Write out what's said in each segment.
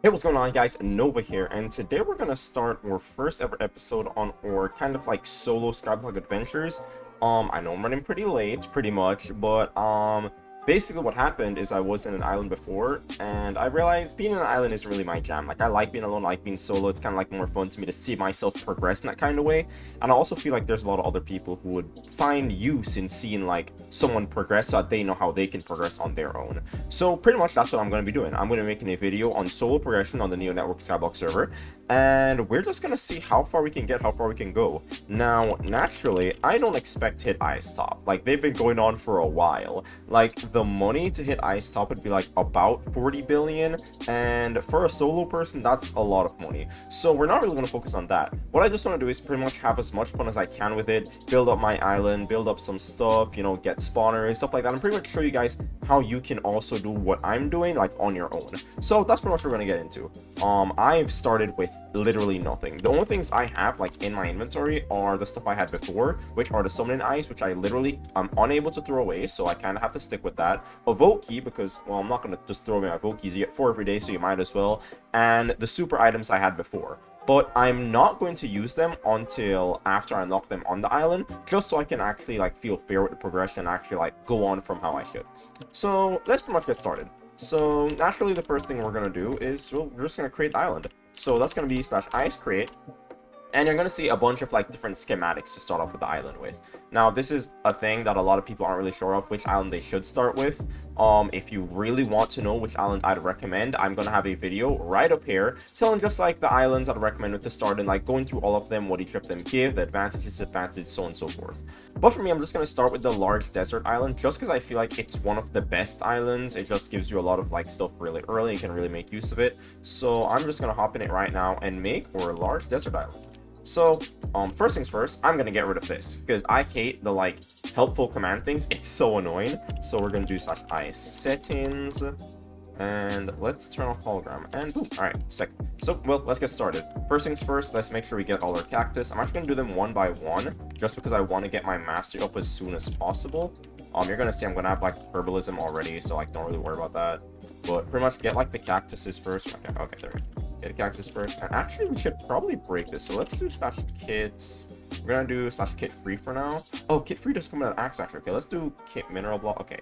Hey, what's going on, guys? Nova here, and today we're gonna start our first ever episode on our kind of like solo Skyblock adventures. I know I'm running pretty late, pretty much, but basically what happened is I was in an island before, and I realized being in an island isn't really my jam. Like, I like being alone, I like being solo. It's kind of like more fun to me to see myself progress in that kind of way, and I also feel like there's a lot of other people who would find use in seeing like someone progress so that they know how they can progress on their own. So pretty much that's what I'm going to be doing. I'm going to be making a video on solo progression on the NeoNetwork Skyblock server, and we're just going to see how far we can get, how far we can go. Now, naturally, I don't expect to hit ice top. Like, they've been going on for a while. Like, the money to hit ice top would be like about 40 billion, and for a solo person, that's a lot of money. So we're not really going to focus on that. What I just want to do is pretty much have as much fun as I can with it, build up my island, build up some stuff, you know, get spawners, stuff like that, and pretty much show you guys how you can also do what I'm doing, like, on your own. So that's pretty much what we're going to get into. I've started with literally nothing. The only things I have, like, in my inventory are the stuff I had before, which are the summoning eyes, which I literally am unable to throw away, so I kind of have to stick with that. A vote key, because, well, I'm not going to just throw away my vote keys. You get 4 every day, so you might as well. And the super items I had before. But I'm not going to use them until after I unlock them on the island, just so I can actually, like, feel fair with the progression and actually, like, go on from how I should. So let's pretty much get started. So naturally, the first thing we're going to do is, well, we're just going to create the island. So that's going to be /ice create. And you're going to see a bunch of, like, different schematics to start off with the island with. Now, this is a thing that a lot of people aren't really sure of which island they should start with. If you really want to know which island I'd recommend, I'm going to have a video right up here telling just, like, the islands I'd recommend to start and, like, going through all of them, what each of them give, the advantages, disadvantages, so on and so forth. But for me, I'm just going to start with the large desert island just because I feel like it's one of the best islands. It just gives you a lot of, like, stuff really early. You can really make use of it. So I'm just going to hop in it right now and make our large desert island. So, first things first, I'm going to get rid of this, because I hate the, like, helpful command things. It's so annoying. So we're going to do /ice settings, and let's turn off hologram, and boom. Alright, second. So, well, let's get started. First things first, let's make sure we get all our cactus. I'm actually going to do them one by one, just because I want to get my mastery up as soon as possible. You're going to see I'm going to have, like, herbalism already, so, like, don't really worry about that. But pretty much get, like, the cactuses first. Okay, there we go. Get a cactus first, and actually we should probably break this, so let's do /kits. We're gonna do /kit free for now. Oh, kit free does come with an axe actually. Okay, let's do kit mineral block. Okay,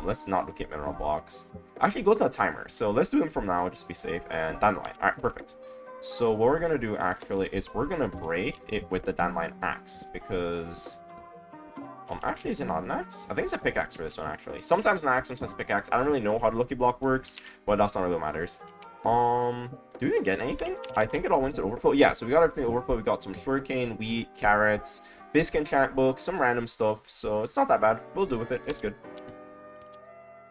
let's not do kit mineral blocks. Actually, it goes to a timer, so let's do them from now just to be safe. And dandelion. All right, perfect. So what we're gonna do actually is we're gonna break it with the dandelion axe, because actually, is it not an axe? I think it's a pickaxe for this one actually. Sometimes an axe, sometimes a pickaxe. I don't really know how the lucky block works, but that's not really what matters. Do we even get anything? I think it all went to overflow. Yeah, so we got everything overflow. We got some sugarcane, wheat, carrots, biscuit enchant book, some random stuff. So it's not that bad. We'll do with it. It's good.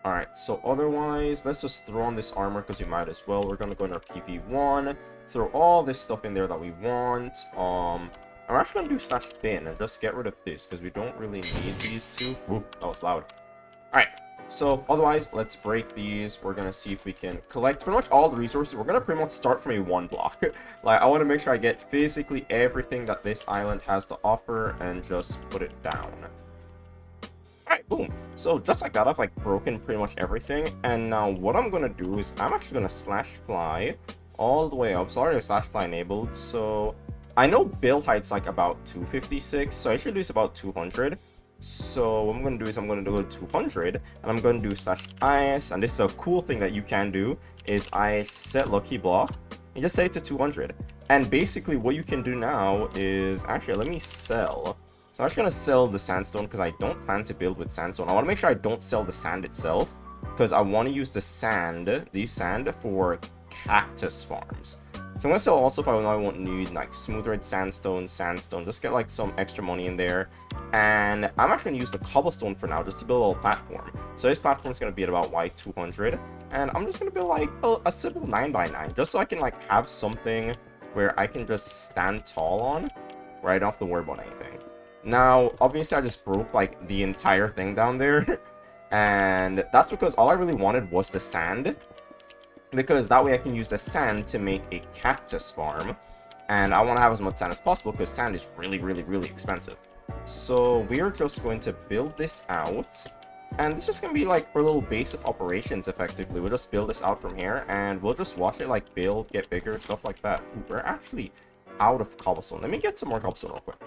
Alright, so otherwise, let's just throw on this armor because we might as well. We're gonna go in our PV1, throw all this stuff in there that we want. I'm actually gonna do /bin and just get rid of this because we don't really need these two. Ooh, that was loud. Alright. So, otherwise, let's break these. We're going to see if we can collect pretty much all the resources. We're going to pretty much start from a 1 block. Like, I want to make sure I get physically everything that this island has to offer and just put it down. Alright, boom. So, just like that, I've, like, broken pretty much everything. And now, what I'm going to do is I'm actually going to /fly all the way up. So, I already have /fly enabled. So, I know build height's, like, about 256. So, I should do this about 200. So what I'm going to do is I'm going to go to 200, and I'm going to do /ice, and this is a cool thing that you can do, is I set lucky block, and just set it to 200. And basically what you can do now is, actually, let me sell. So I'm actually going to sell the sandstone, because I don't plan to build with sandstone. I want to make sure I don't sell the sand itself, because I want to use the sand, for cactus farms. So I'm going to sell also if I won't need, like, smooth red sandstone, just get, like, some extra money in there. And I'm actually going to use the cobblestone for now, just to build a little platform. So this platform is going to be at about Y200. And I'm just going to build, like, a simple 9x9, just so I can, like, have something where I can just stand tall on, where I don't have to worry about anything. Now, obviously, I just broke, like, the entire thing down there. And that's because all I really wanted was the sand. Because that way I can use the sand to make a cactus farm. And I want to have as much sand as possible because sand is really, really, really expensive. So we are just going to build this out. And this is gonna be like our little base of operations, effectively. We'll just build this out from here, and we'll just watch it like build, get bigger, stuff like that. Ooh, we're actually out of cobblestone. Let me get some more cobblestone real quick.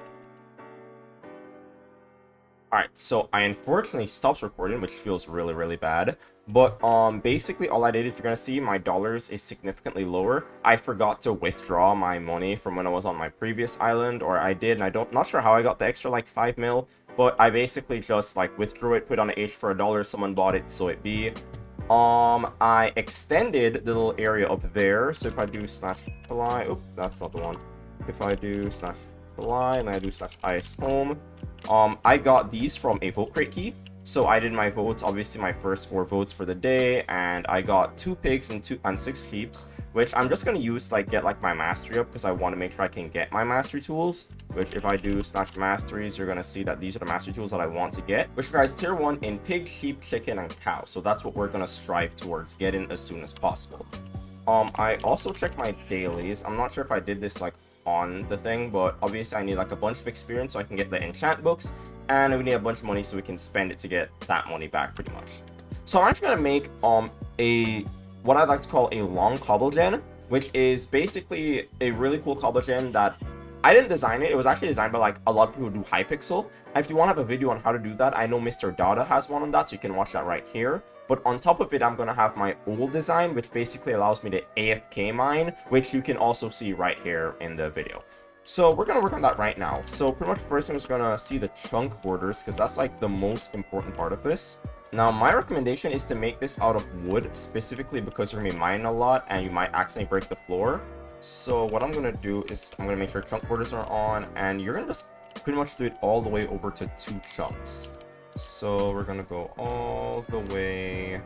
Alright, so I unfortunately stopped recording, which feels really, really bad. But basically all I did, if you're gonna see, my dollars is significantly lower. I forgot to withdraw my money from when I was on my previous island, or I did, and not sure how I got the extra like 5 mil. But I basically just like withdrew it, put on the H for $1, someone bought it, so it be. I extended the little area up there, so if I do slash fly, oop, that's not the one. If I do slash fly, and I do slash IS home, I got these from a vote crate key. So I did my votes, obviously my first 4 votes for the day, and I got 2 pigs and 6 sheeps, which I'm just gonna use to like get like my mastery up, because I want to make sure I can get my mastery tools. Which if I do slash masteries, you're gonna see that these are the mastery tools that I want to get, which requires tier 1 in pig, sheep, chicken, and cow. So that's what we're gonna strive towards getting as soon as possible. I also checked my dailies. I'm not sure if I did this like on the thing, but obviously I need like a bunch of experience so I can get the enchant books, and we need a bunch of money so we can spend it to get that money back, pretty much. So I'm actually gonna make what I'd like to call a long cobble gen, which is basically a really cool cobble gen that I didn't design it. It was actually designed by like a lot of people who do Hypixel. And if you want to have a video on how to do that, I know Mr. Dada has one on that, so you can watch that right here. But on top of it, I'm going to have my old design, which basically allows me to AFK mine, which you can also see right here in the video. So we're going to work on that right now. So pretty much first I'm just going to see the chunk borders, because that's like the most important part of this. Now my recommendation is to make this out of wood, specifically because you're going to be mining a lot and you might accidentally break the floor. So what I'm going to do is I'm going to make sure chunk borders are on, and you're going to just pretty much do it all the way over to 2 chunks. So we're going to go all the way.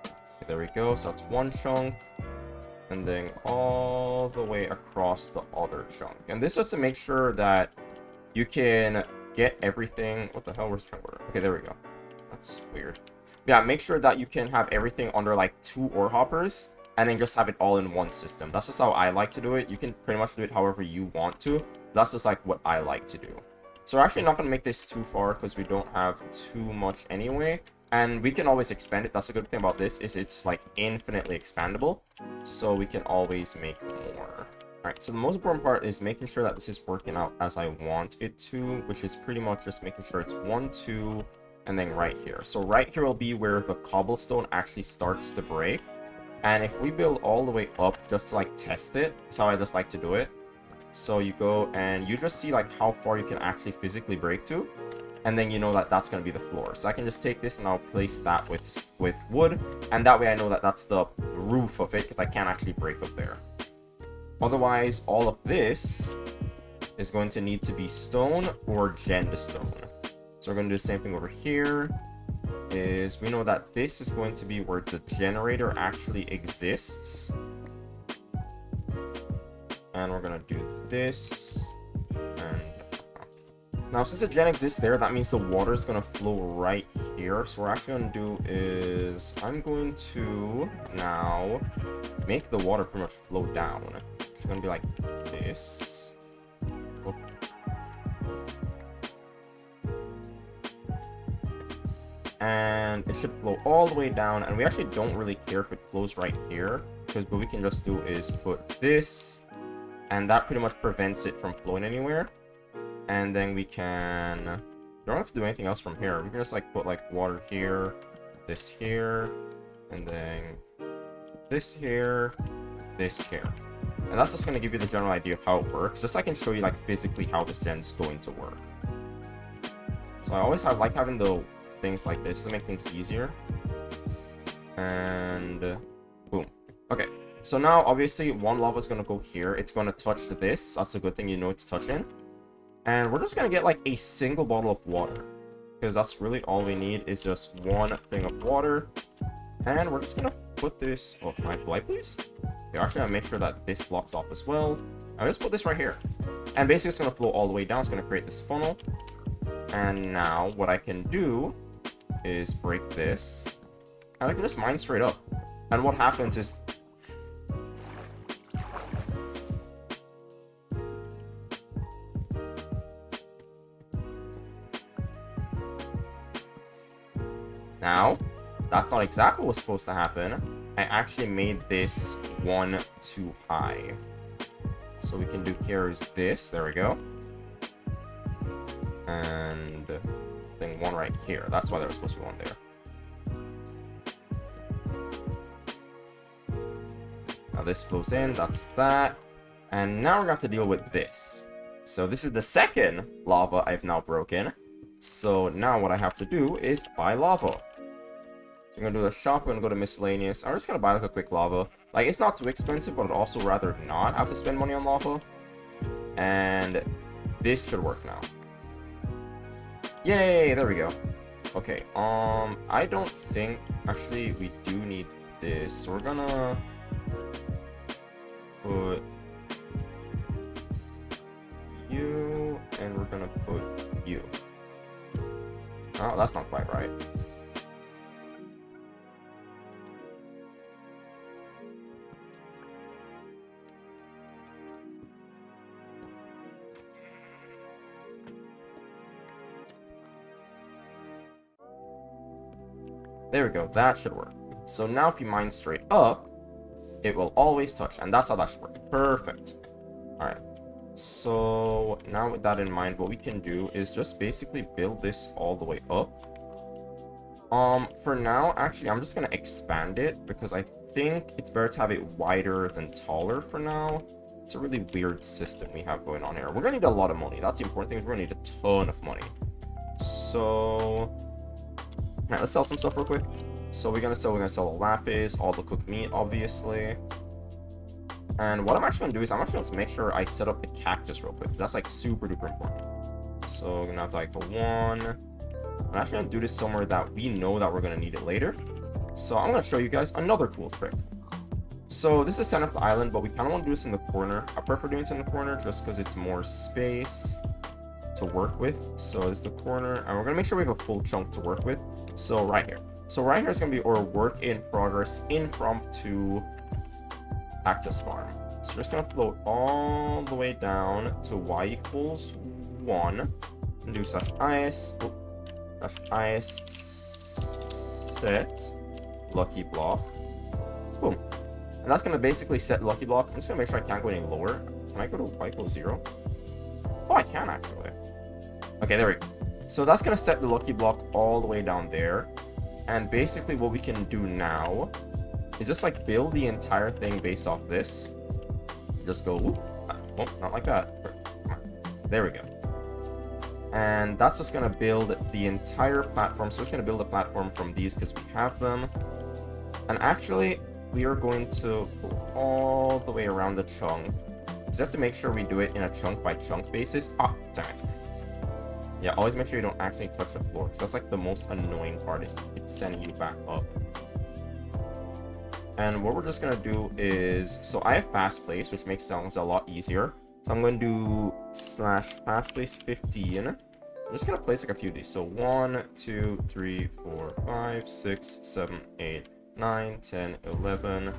Okay, there we go. So that's 1 chunk. And then all the way across the other chunk. And this is to make sure that you can get everything. What the hell? Where's chunk border? Okay, there we go. That's weird. Yeah, make sure that you can have everything under like 2 ore hoppers, and then just have it all in one system. That's just how I like to do it. You can pretty much do it however you want to. That's just like what I like to do. So we're actually not going to make this too far because we don't have too much anyway. And we can always expand it. That's a good thing about this, is it's like infinitely expandable. So we can always make more. Alright, so the most important part is making sure that this is working out as I want it to, which is pretty much just making sure it's 1, 2, and then right here. So right here will be where the cobblestone actually starts to break. And if we build all the way up just to like test it, that's how I just like to do it. So you go and you just see like how far you can actually physically break to. And then you know that that's going to be the floor. So I can just take this and I'll place that with wood. And that way I know that that's the roof of it, because I can't actually break up there. Otherwise, all of this is going to need to be stone or gemstone. So we're going to do the same thing over here. Is we know that this is going to be where the generator actually exists. And we're going to do this. And now, since the gen exists there, that means the water is going to flow right here. So what we're actually going to do is I'm going to now make the water pretty much flow down. It's going to be like this. Whoop. And it should flow all the way down. And we actually don't really care if it flows right here, because what we can just do is put this, and that pretty much prevents it from flowing anywhere. And then we can, don't have to do anything else from here. We can just like put like water here, this here, and then this here, this here. And that's just going to give you the general idea of how it works, just so I can show you like physically how this gen is going to work. So I always like having the things like this to make things easier. And boom. Okay, so now obviously one lava is going to go here. It's going to touch this. That's a good thing, you know it's touching. And we're just going to get like a single bottle of water, because that's really all we need, is just one thing of water. And we're just going to put this, oh, can I apply please? Okay, actually I'll make sure that this blocks off as well. I'll just put this right here. And basically it's going to flow all the way down. It's going to create this funnel. And now what I can do is break this, and I can just mine straight up. And what happens is, not exactly what's supposed to happen. I actually made this one too high. So we can do here is this. There we go. And then one right here. That's why there was supposed to be one there. Now this flows in. That's that. And now we're going to have to deal with this. So this is the second lava I've now broken. So now what I have to do is buy lava. I'm going to do the shop. I'm going to go to miscellaneous. I'm just going to buy like a quick lava. Like, it's not too expensive, but I'd also rather not have to spend money on lava. And this should work now. Yay, there we go. Okay, I don't think, actually, we do need this. So we're gonna put you, and we're gonna put you. Oh, that's not quite right. There we go, that should work. So now if you mine straight up, it will always touch, and that's how that should work. Perfect. Alright, so now with that in mind, what we can do is just basically build this all the way up. For now, actually, I'm just going to expand it, because I think it's better to have it wider than taller for now. It's a really weird system we have going on here. We're going to need a lot of money. That's the important thing, is we're going to need a ton of money. So... Alright, let's sell some stuff real quick. So we're gonna sell the lapis, all the cooked meat, obviously. And what I'm actually gonna do is I'm actually gonna make sure I set up the cactus real quick, because that's like super duper important. So we're gonna have like the one. I'm actually gonna do this somewhere that we know that we're gonna need it later. So I'm gonna show you guys another cool trick. So this is setting up the island, but we kind of want to do this in the corner. I prefer doing it in the corner just because it's more space to work with. So this is the corner, and we're gonna make sure we have a full chunk to work with. So right here. So right here is gonna be our work in progress impromptu cactus farm. So we're just gonna float all the way down to y = 1 and do /ice set lucky block. Boom. And that's gonna basically set lucky block. I'm just gonna make sure I can't go any lower. Can I go to y = 0? Oh, I can actually. Okay, there we go. So that's going to set the lucky block all the way down there. And basically what we can do now is just like build the entire thing based off this. Just go, whoop. Oh, not like that. There we go. And that's just going to build the entire platform. So it's going to build a platform from these because we have them. And actually, we are going to go all the way around the chunk. So you have to make sure we do it in a chunk by chunk basis. Ah, damn it. Yeah, always make sure you don't accidentally touch the floor, because that's like the most annoying part, is it's sending you back up. And what we're just gonna do is, so I have fast place, which makes things a lot easier. So I'm gonna do /fast place 15. I'm just gonna place like a few of these. So 1, 2, 3, 4, 5, 6, 7, 8, 9, 10, 11.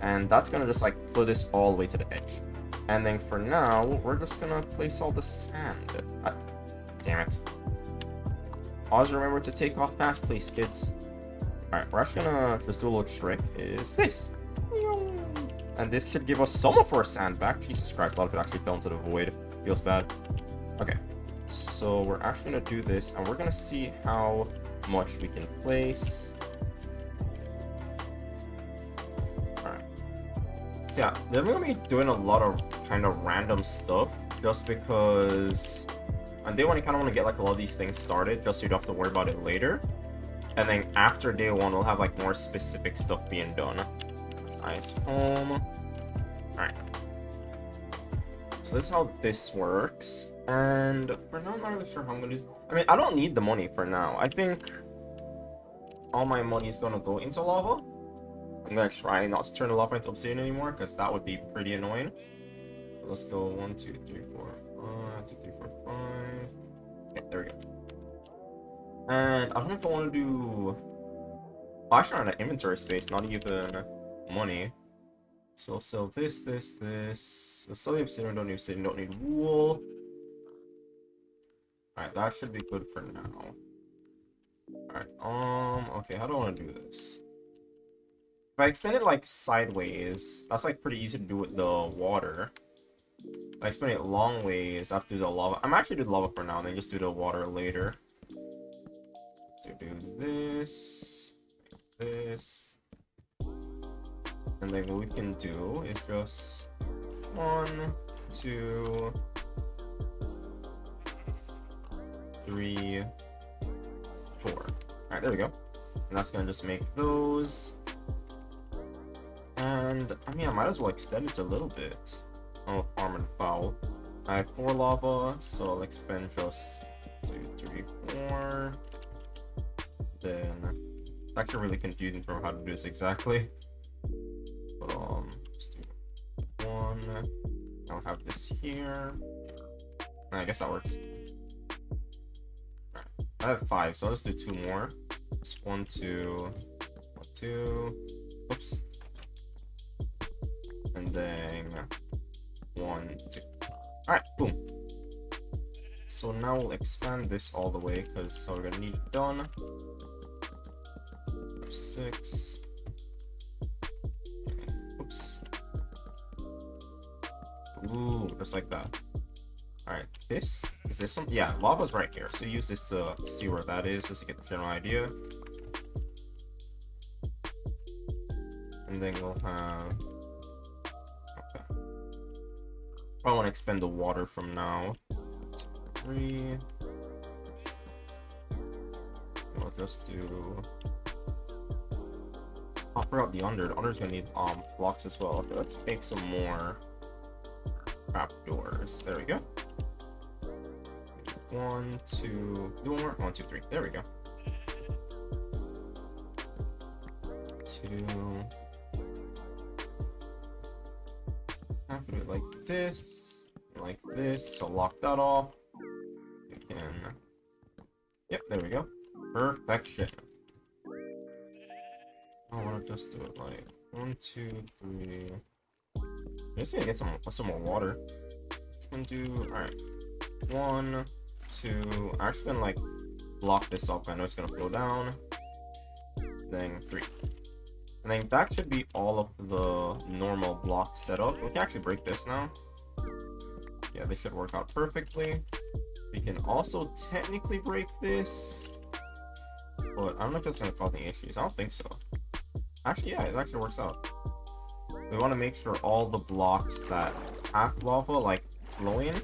And that's gonna just like put this all the way to the edge. And then for now, we're just gonna place all the sand. Damn it. Always remember to take off fast, please, kids. Alright, we're actually gonna just do a little trick. Is this. And this should give us some of our sand back. Jesus Christ, a lot of it actually fell into the void. Feels bad. Okay. So we're actually gonna do this, and we're gonna see how much we can place. Alright. So yeah, then we're gonna be doing a lot of kind of random stuff, just because on day one you kind of want to get like a lot of these things started, just so you don't have to worry about it later. And then after day one, we'll have like more specific stuff being done. Nice home. Alright. So this is how this works. And for now, I'm not really sure how I'm gonna do. I mean, I don't need the money for now. I think all my money is gonna go into lava. I'm gonna try not to turn the lava into obsidian anymore, because that would be pretty annoying. Let's go 1, 2, 3, 4, 5, 2, 3, 4, 5. Okay, there we go. And I don't know if I want to do. Oh, actually, on an inventory space, not even money. So I'll sell this. Let's sell the obsidian. Don't need obsidian. Don't need wool. Alright, that should be good for now. Alright, okay, how do I want to do this? If I extend it, like, sideways, that's, like, pretty easy to do with the water. If I extend it long ways, I have to do the lava. I'm actually do the lava for now, and then just do the water later. So do this, this, and then what we can do is just 1, 2, 3, 4. Alright, there we go. And that's gonna just make those. And I mean, I might as well extend it a little bit. Oh, farm and foul. I have 4 lava, so I'll expend just 2, 3, 4. Then it's actually really confusing for how to do this exactly. But let's do 1. I'll have this here. I guess that works. Alright. I have 5, so I'll just do 2 more. Just 1, 2, 1, 2. Oops. And then 1, 2. Alright, boom. So now we'll expand this all the way because we're gonna need it done. 6. Okay. Oops. Ooh, just like that. Alright, this is this one? Yeah, lava's right here. So use this to see where that is, just to get the general idea. And then we'll have... Okay. I want to expend the water from now. 2, 3. We'll just do... Oh, I forgot the under. The under's gonna need blocks as well. Okay, let's make some more trapdoors. There we go. 1, 2, do one more. 1, 2, 3. There we go. 2. I have to do it like this, so lock that off. You can. Yep, there we go. Perfection. I want to just do it like 1, 2, 3. I'm just gonna get some more water. Just gonna do alright. 1, 2. I'm actually gonna like block this up. I know it's gonna flow down. Then 3. And then that should be all of the normal blocks set up. We can actually break this now. Yeah, this should work out perfectly. We can also technically break this, but I don't know if it's gonna cause any issues. I don't think so. Actually, yeah, it actually works out. We want to make sure all the blocks that have lava, like, flowing,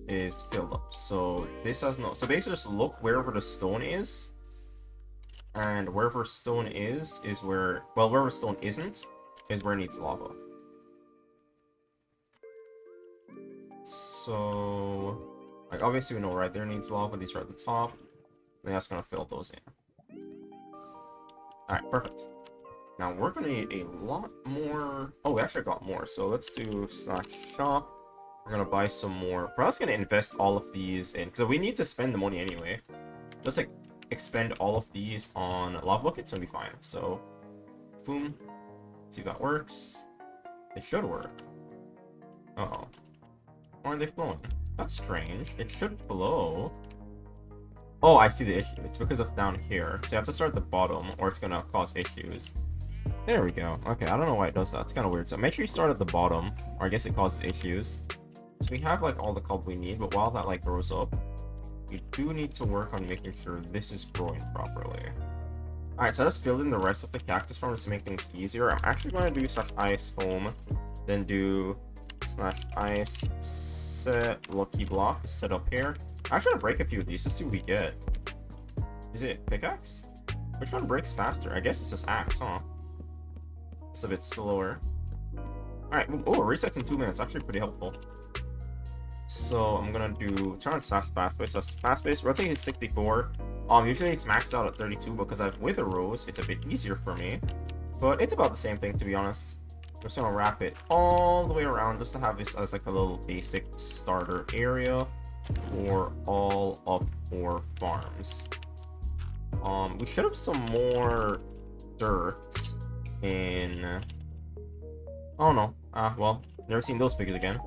is filled up. So this has no... So basically just look wherever the stone is. And wherever stone is where... Well, wherever stone isn't, is where it needs lava. So... Like, obviously we know right there needs lava. These are at the top. And that's going to fill those in. Alright, perfect. Now we're gonna need a lot more. Oh, we actually got more. So let's do /shop. We're gonna buy some more. We're also gonna invest all of these in because we need to spend the money anyway. Let's like expend all of these on lava buckets and be fine. So, boom. See if that works. It should work. Uh-oh. Why aren't they flowing? That's strange. It should flow. Oh, I see the issue. It's because of down here. So you have to start at the bottom or it's gonna cause issues. There we go. Okay, I don't know why it does that. It's kind of weird. So make sure you start at the bottom, or I guess it causes issues. So we have like all the cobble we need, but while that like grows up, we do need to work on making sure this is growing properly. Alright, so I just filled in the rest of the cactus farm to make things easier. I'm actually going to do /ice home, then do /ice set lucky block set up here. I'm actually going to break a few of these to see what we get. Is it pickaxe? Which one breaks faster? I guess it's just axe, huh? It's a bit slower. Alright, oh, it resets in 2 minutes. Actually pretty helpful. So I'm gonna do turn on /fast pace. So fast pace, rotating is 64. Usually it's maxed out at 32 because I've with the rows, it's a bit easier for me. But it's about the same thing to be honest. I'm just gonna wrap it all the way around just to have this as like a little basic starter area for all of 4 farms. We should have some more dirt in... Oh no. Well, never seen those figures again.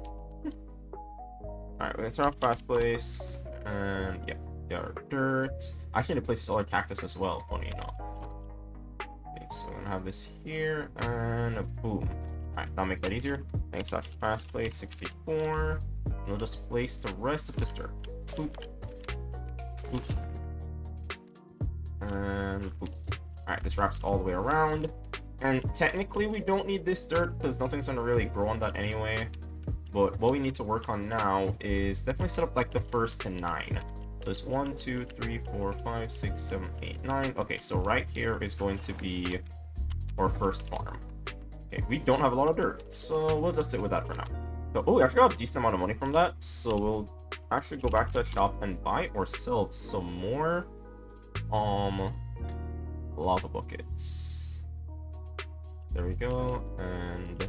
Alright, we're gonna turn off fast place. And yeah, got our dirt. Actually, the place is all our cactus as well, funny enough. Okay, so we're gonna have this here, and boom. Alright, that'll make that easier. Thanks, fast place 64. And we'll just place the rest of this dirt. Boop. Boop. And boop. Alright, this wraps all the way around. And technically, we don't need this dirt because nothing's gonna really grow on that anyway. But what we need to work on now is definitely set up like the first to 9. So it's 1, 2, 3, 4, 5, 6, 7, 8, 9. Okay, so right here is going to be our first farm. Okay, we don't have a lot of dirt, so we'll just sit with that for now. So, oh, we actually got a decent amount of money from that, so we'll actually go back to the shop and buy or sell some more lava buckets. There we go, and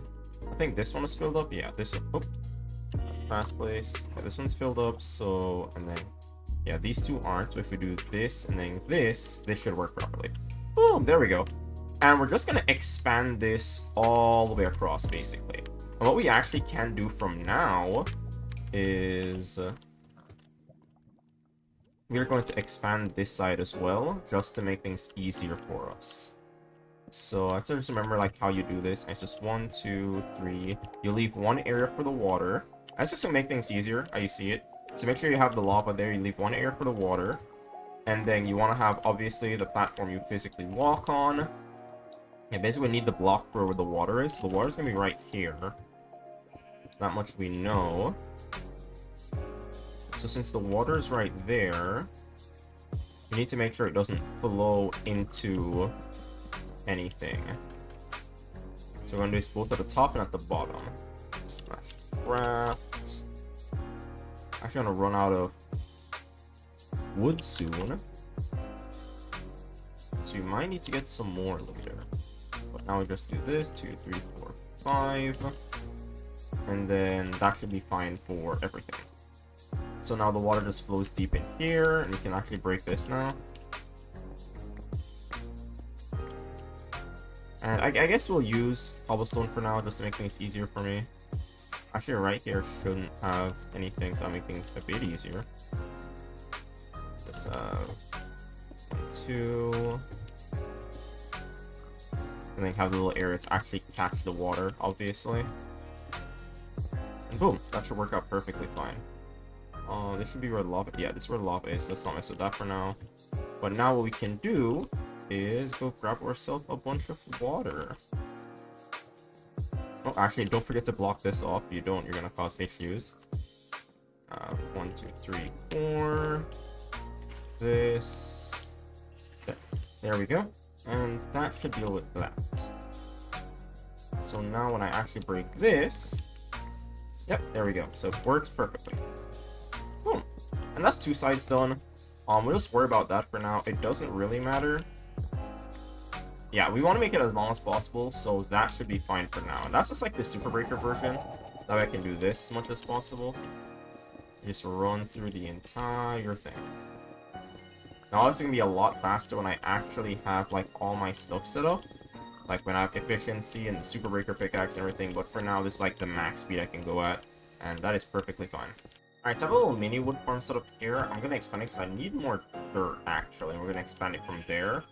I think this one is filled up. Yeah, this one. Oh, fast place. Yeah, this one's filled up. So, and then, yeah, these two aren't. So if we do this and then this should work properly. Boom, there we go. And we're just gonna expand this all the way across, basically. And what we actually can do from now is we're going to expand this side as well, just to make things easier for us. So I have to just remember like how you do this. It's just 1, 2, 3. You leave one area for the water. That's just to make things easier. How you see it. So make sure you have the lava there. You leave one area for the water, and then you want to have obviously the platform you physically walk on. Yeah, basically we need the block for where the water is. So the water is gonna be right here. That much we know. So since the water is right there, we need to make sure it doesn't flow into anything. So we're gonna do this both at the top and at the bottom. Smash craft. Actually gonna run out of wood soon, so you might need to get some more later. But now we just do this 2, 3, 4, 5, and then that should be fine for everything. So now the water just flows deep in here, and you can actually break this now. And I guess we'll use cobblestone for now, just to make things easier for me. Actually, right here shouldn't have anything, so I'll make things a bit easier. Just 1, 2, and then have the little area to actually catch the water, obviously. And boom, that should work out perfectly fine. This should be where lava. Yeah, this is where lava is. Let's not mess with that for now. But now what we can do is go grab ourselves a bunch of water. Oh, actually, don't forget to block this off. If you don't, you're gonna cause issues. 1, 2, 3, 4. This. There we go. And that should deal with that. So now when I actually break this, yep, there we go. So it works perfectly. Boom. And that's 2 sides done. We'll just worry about that for now. It doesn't really matter. Yeah, we want to make it as long as possible, so that should be fine for now. And that's just like the super breaker version. That way I can do this as much as possible. Just run through the entire thing. Now this is gonna be a lot faster when I actually have like all my stuff set up. Like when I have efficiency and the super breaker pickaxe and everything, but for now this is like the max speed I can go at, and that is perfectly fine. Alright, so I have a little mini wood farm set up here. I'm gonna expand it because I need more dirt actually, and we're gonna expand it from there.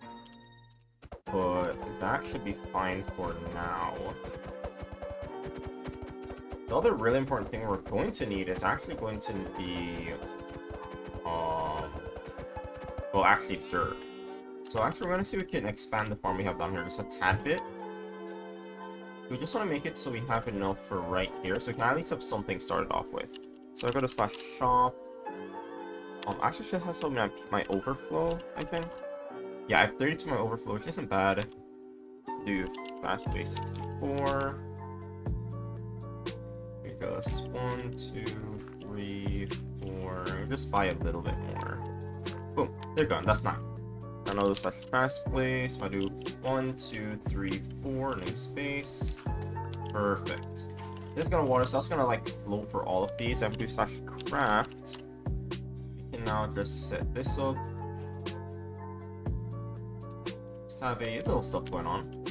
But that should be fine for now. The other really important thing we're going to need is actually going to be well, actually dirt. So actually we're gonna see if we can expand the farm we have down here just a tad bit. We just want to make it so we have enough for right here, so we can at least have something started off with. So I go to /shop. Actually should have some of my overflow, I think. Yeah, I have 32 my overflow, which isn't bad. Do fast base 64. Here goes 1, 2, 3, 4. Just buy a little bit more. Boom, they're gone. That's 9. Another /fast place. If I do 1, 2, 3, 4 in space. Perfect. This is gonna water, so that's gonna like flow for all of these. I have to do /craft. We can now just set this up. Just have a little stuff going on.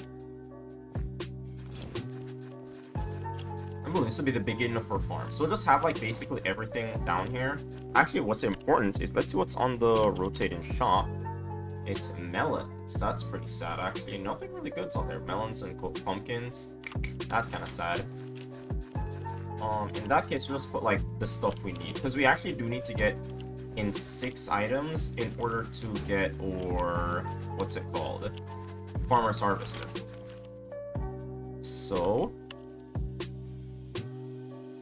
And boom, this will be the beginning of our farm. So we'll just have like basically everything down here. Actually, what's important is let's see what's on the rotating shop. It's melons. That's pretty sad, actually. Nothing really good's on there. Melons and pumpkins. That's kind of sad. In that case, we'll just put like the stuff we need, because we actually do need to get in 6 items in order to get, or what's it called? Farmer's Harvester. So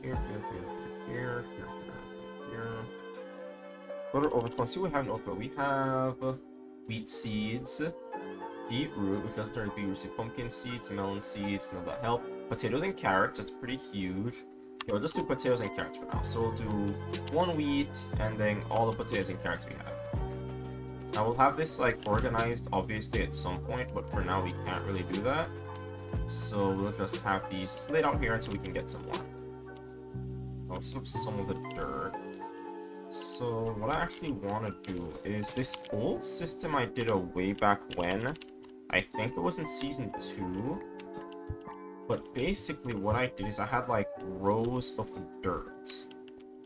here. Go to overflow. See what we have in overflow. We have wheat seeds, beetroot, which doesn't turn to beetroot, pumpkin seeds, melon seeds, none of that help. Potatoes and carrots, that's pretty huge. Okay, we'll just do potatoes and carrots for now. So we'll do 1 wheat and then all the potatoes and carrots we have. Now we'll have this like organized obviously at some point, but for now we can't really do that. So we'll just have these laid out here until we can get some more. I'll set up some of the dirt. So what I actually want to do is this old system I did a way back when. I think it was in season 2. But basically what I did is I had like rows of dirt.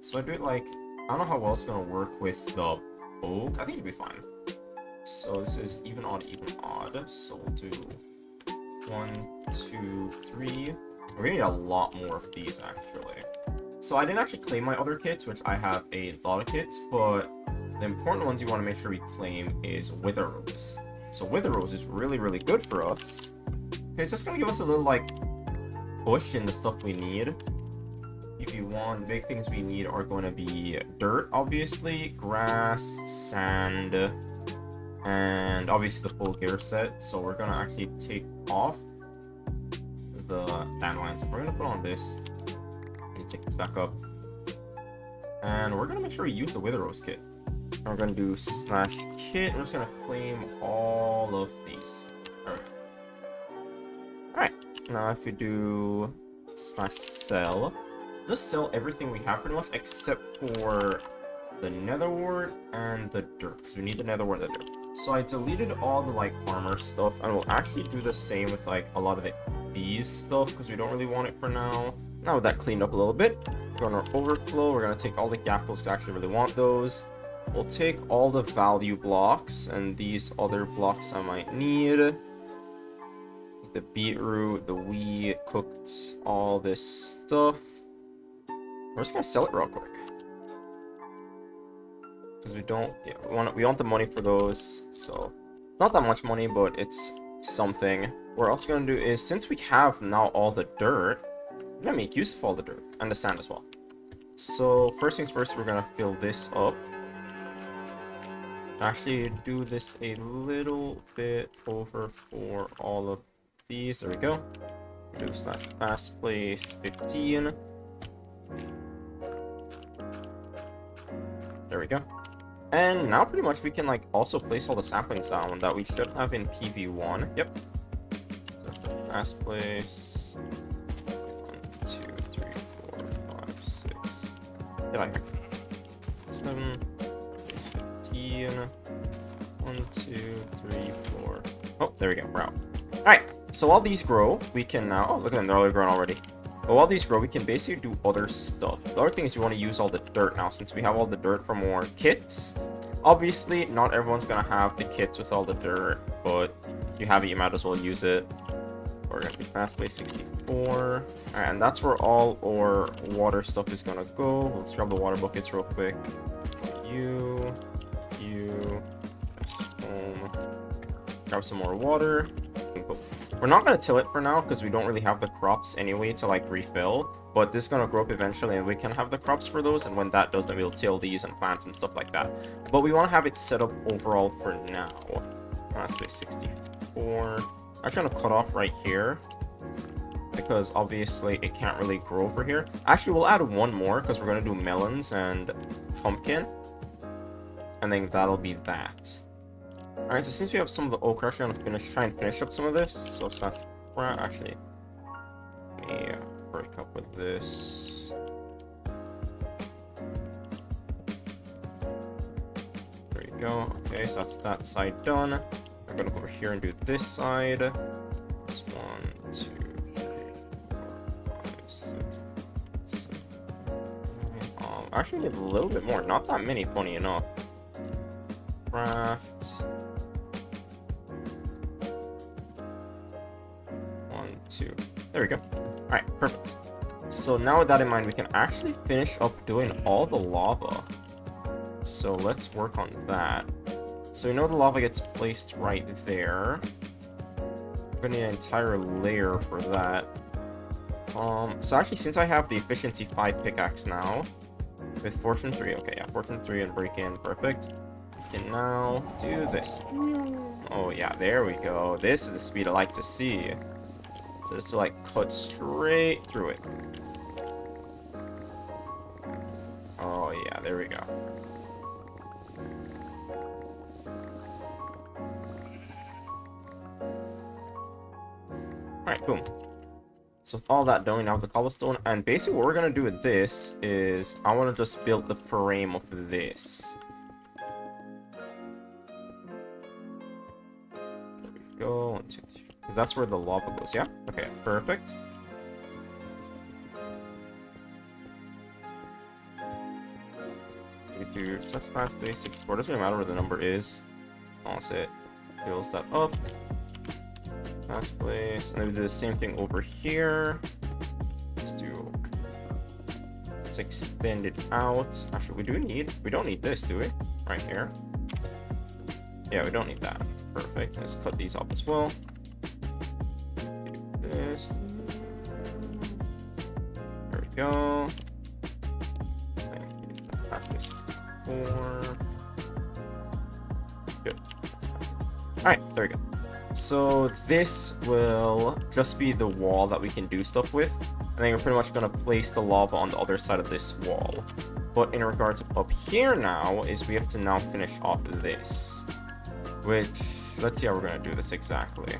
So I do it like, I don't know how well it's going to work with the oak. I think it'll be fine. So this is even odd, even odd. So we'll do 1, 2, 3. We're gonna need a lot more of these actually. So I didn't actually claim my other kits, which I have a lot of kits, but the important ones you want to make sure we claim is Wither Rose. So Wither Rose is really, really good for us. Okay, it's just gonna give us a little like push in the stuff we need. If you want, the big things we need are going to be dirt, obviously, grass, sand, and obviously the full gear set. So we're gonna actually take off the dandelions. We're gonna put on this. Take this back up, and we're gonna make sure we use the Wither Rose kit. And we're gonna do /kit. We're just gonna claim all of these. Alright. Now if we do /sell, just sell everything we have pretty much except for the nether wart and the dirt, because we need the nether wart and the dirt. So I deleted all the like armor stuff, and we'll actually do the same with like a lot of the bees stuff because we don't really want it for now. Now with that cleaned up a little bit, we're going to overflow. We're going to take all the gapples because I actually really want those. We'll take all the value blocks and these other blocks I might need. The beetroot, the wheat, cooked, all this stuff. We're just going to sell it real quick. Because we don't, yeah, we want the money for those. So not that much money, but it's something. What we're also going to do is, since we have now all the dirt, we're gonna make use of all the dirt and the sand as well. So first things first, we're gonna fill this up. Actually do this a little bit over for all of these. There we go. Do /fast place 15. There we go. And now pretty much we can like also place all the saplings down that we should have in PV1. Yep. So fast place. get out here. 7, 15. 1, 2, 3, 4. Oh, there we go. We're out. Alright, so while these grow, we can now. Oh, look at them, they're already grown already. But while these grow, we can basically do other stuff. The other thing is you want to use all the dirt now, since we have all the dirt for more kits. Obviously, not everyone's gonna have the kits with all the dirt, but if you have it, you might as well use it. We're gonna be fast play 64. Alright, and that's where all our water stuff is gonna go. Let's grab the water buckets real quick. You, just home. Grab some more water. We're not gonna till it for now because we don't really have the crops anyway to like refill. But this is gonna grow up eventually, and we can have the crops for those. And when that does, then we'll till these and plants and stuff like that. But we want to have it set up overall for now. Last play 64. I'm trying to cut off right here because obviously it can't really grow over here. Actually, we'll add one more because we're gonna do melons and pumpkin, and then that'll be that. Alright, so since we have some of the oak, we're actually gonna try and finish up some of this. So actually, yeah, break up with this. There you go. Okay, so that's that side done. I'm gonna go over here and do this side. That's 1, 2, 3, 4, 5, 6. actually need a little bit more. Not that many, funny enough. Craft. 1, 2. There we go. Alright, perfect. So now with that in mind, we can actually finish up doing all the lava. So let's work on that. So we know the lava gets placed right there. We're gonna need an entire layer for that. So actually, since I have the efficiency 5 pickaxe now, with fortune 3, okay, yeah, fortune 3 and break in, perfect. We can now do this. Oh yeah, there we go. This is the speed I like to see. So just to like cut straight through it. Oh yeah, there we go. Alright, boom. So with all that done, we now have the cobblestone, and basically what we're gonna do with this is I want to just build the frame of this. There we go. 1, 2, 3. Because that's where the lava goes, yeah? Okay, perfect. We do such fast base 64. Doesn't really matter where the number is. Toss it. Fills that up. Fast place. And then we do the same thing over here. Just do. Let's extend it out. Actually, we don't need this, do we? Right here. Yeah, we don't need that. Perfect. Let's cut these off as well. Do this. There we go. Fast place 64. Good. Alright, there we go. So this will just be the wall that we can do stuff with. And then we're pretty much going to place the lava on the other side of this wall. But in regards of up here now, is we have to now finish off this. Which, let's see how we're going to do this exactly.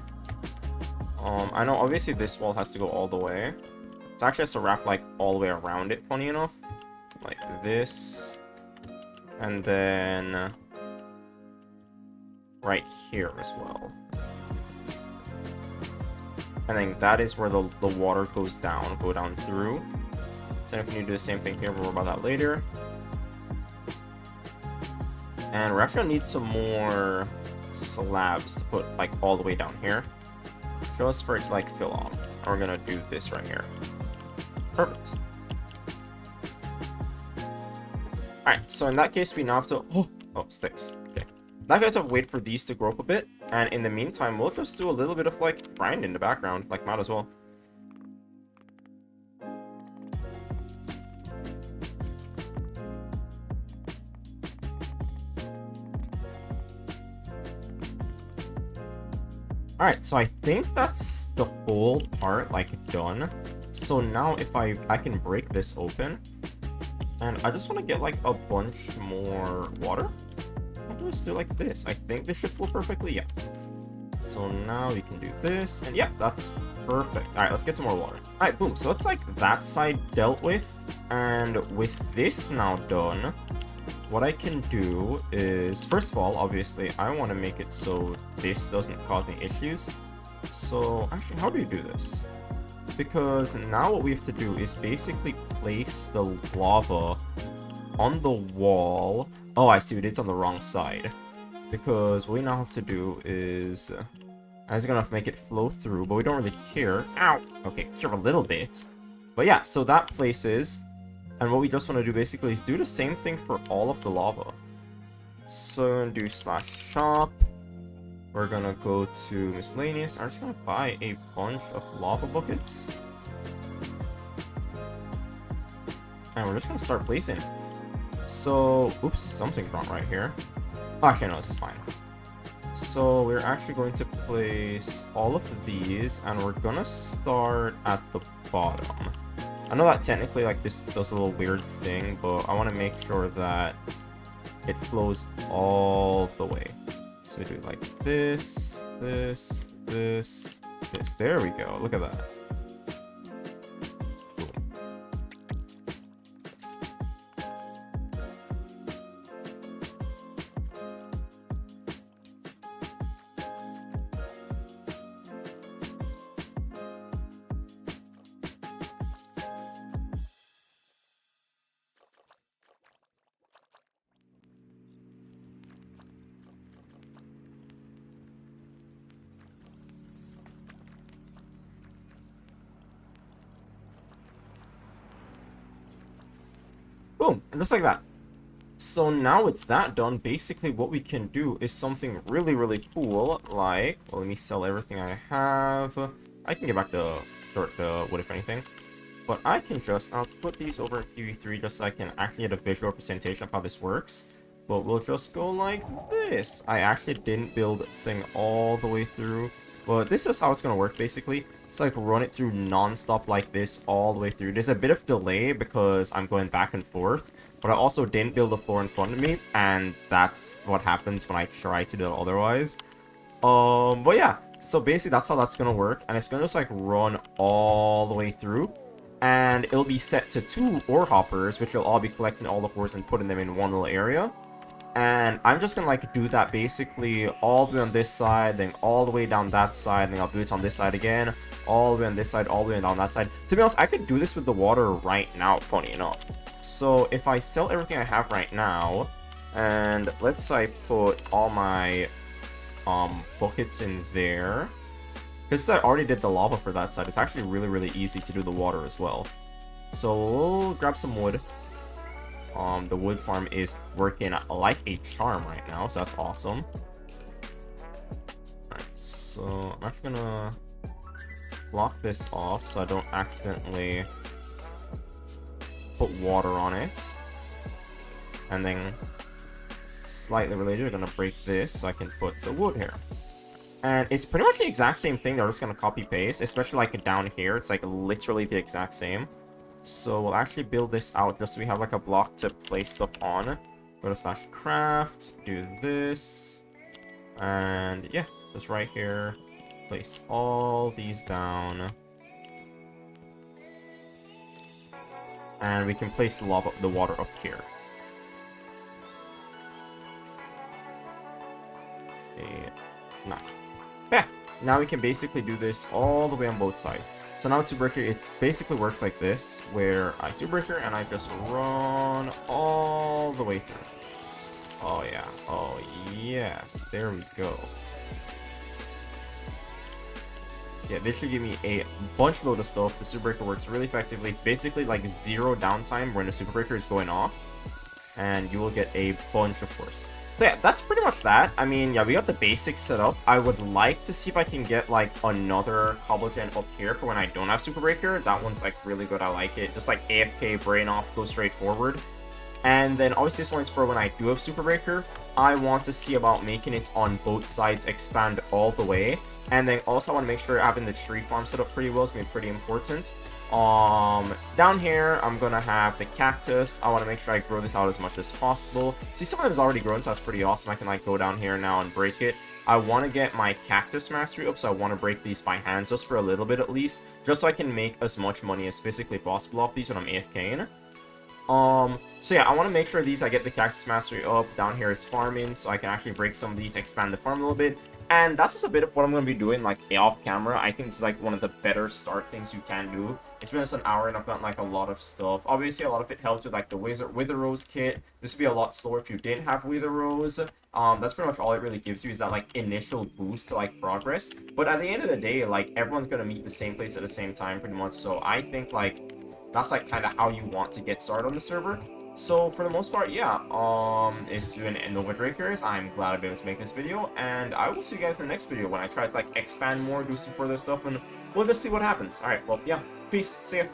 I know obviously this wall has to go all the way. It's actually has to wrap like all the way around it, funny enough. Like this. And then right here as well. And then that is where the water goes down, go down through. So if you do the same thing here, we'll worry about that later. And we're actually gonna need some more slabs to put like all the way down here. Just for it to like fill on. And we're gonna do this right here. Perfect. Alright, so in that case we now have to oh sticks. Okay. In that case, I'll wait for these to grow up a bit, and in the meantime, we'll just do a little bit of like grind in the background, like might as well. Alright, so I think that's the whole part like done. So now if I can break this open, and I just want to get like a bunch more water. How do I do like this? I think this should flow perfectly, yeah. So now we can do this, and yeah, that's perfect. Alright, let's get some more water. Alright, boom, so it's like that side dealt with, and with this now done, what I can do is, first of all, obviously, I want to make it so this doesn't cause me issues. So, actually, how do you do this? Because now what we have to do is basically place the lava on the wall. Oh, I see, it's on the wrong side. Because what we now have to do is... I was gonna have to make it flow through, but we don't really care. Ow! Okay, care a little bit. But yeah, so that places... And what we just want to do basically is do the same thing for all of the lava. So do /shop. We're gonna go to miscellaneous. I'm just gonna buy a bunch of lava buckets. And we're just gonna start placing. So, oops, something's wrong right here. Oh, actually, no, this is fine. So we're actually going to place all of these, and we're gonna start at the bottom. I know that technically like this does a little weird thing, but I want to make sure that it flows all the way. So we do it like this, this, this, this. There we go. Look at that. Boom, and just like that. So now with that done, basically what we can do is something really, really cool, like, well, let me sell everything I have. I can get back the dirt, the wood, if anything. But I can just, I'll put these over in PV3 just so I can actually get a visual representation of how this works. But we'll just go like this. I actually didn't build the thing all the way through, but this is how it's going to work, basically. It's like run it through non-stop like this all the way through. There's a bit of delay because I'm going back and forth, but I also didn't build a floor in front of me, and that's what happens when I try to do it otherwise. But yeah, so basically that's how that's gonna work, and it's gonna just like run all the way through, and it'll be set to 2 ore hoppers, which will all be collecting all the ores and putting them in one little area. And I'm just gonna like do that basically all the way on this side, then all the way down that side, and then I'll do it on this side again, all the way on this side, all the way down that side. To be honest, I could do this with the water right now, funny enough. So if I sell everything I have right now, and let's say I put all my buckets in there, because I already did the lava for that side, it's actually really, really easy to do the water as well. So we'll grab some wood. The wood farm is working like a charm right now, so that's awesome. Alright, so I'm actually gonna block this off so I don't accidentally put water on it. And then, slightly related, I'm gonna break this so I can put the wood here. And it's pretty much the exact same thing that we're just gonna copy paste, especially like down here, it's like literally the exact same. So we'll actually build this out just so we have like a block to place stuff on. Go to /craft, do this, and yeah, just right here, place all these down. And we can place the water up here. Okay, no. Yeah, now we can basically do this all the way on both sides. So now Super Breaker, it basically works like this, where I Super Breaker and I just run all the way through. Oh yeah, oh yes, there we go. So yeah, this should give me a bunch load of stuff. The Super Breaker works really effectively. It's basically like 0 downtime when the Super Breaker is going off, and you will get a bunch of course. So yeah, that's pretty much that. I mean, yeah, we got the basics set up. I would like to see if I can get like another cobblestone up here for when I don't have Super Breaker. That one's like really good. I like it. Just like AFK, brain off, go straight forward. And then obviously this one is for when I do have Super Breaker. I want to see about making it on both sides expand all the way. And then also I want to make sure having the tree farm set up pretty well is going to be pretty important. Down here, I'm gonna have the cactus. I want to make sure I grow this out as much as possible. See, some of them is already grown, so that's pretty awesome. I can like go down here now and break it. I want to get my cactus mastery up, so I want to break these by hand just for a little bit at least, just so I can make as much money as physically possible off these when I'm AFKing. So yeah, I want to make sure I get the cactus mastery up. Down here is farming, so I can actually break some of these, expand the farm a little bit. And that's just a bit of what I'm going to be doing, like, off camera. I think it's, like, one of the better start things you can do. It's been just an hour, and I've gotten, like, a lot of stuff. Obviously, a lot of it helps with, like, the Wither Rose kit. This would be a lot slower if you didn't have Wither Rose. That's pretty much all it really gives you is that, like, initial boost to, like, progress. But at the end of the day, like, everyone's going to meet the same place at the same time, pretty much. So I think, like, that's, like, kind of how you want to get started on the server. So for the most part, yeah, it's been NeoNetwork. I'm glad I've been able to make this video, and I will see you guys in the next video when I try to like expand more, do some further stuff, and we'll just see what happens. Alright, well, yeah, peace, see ya.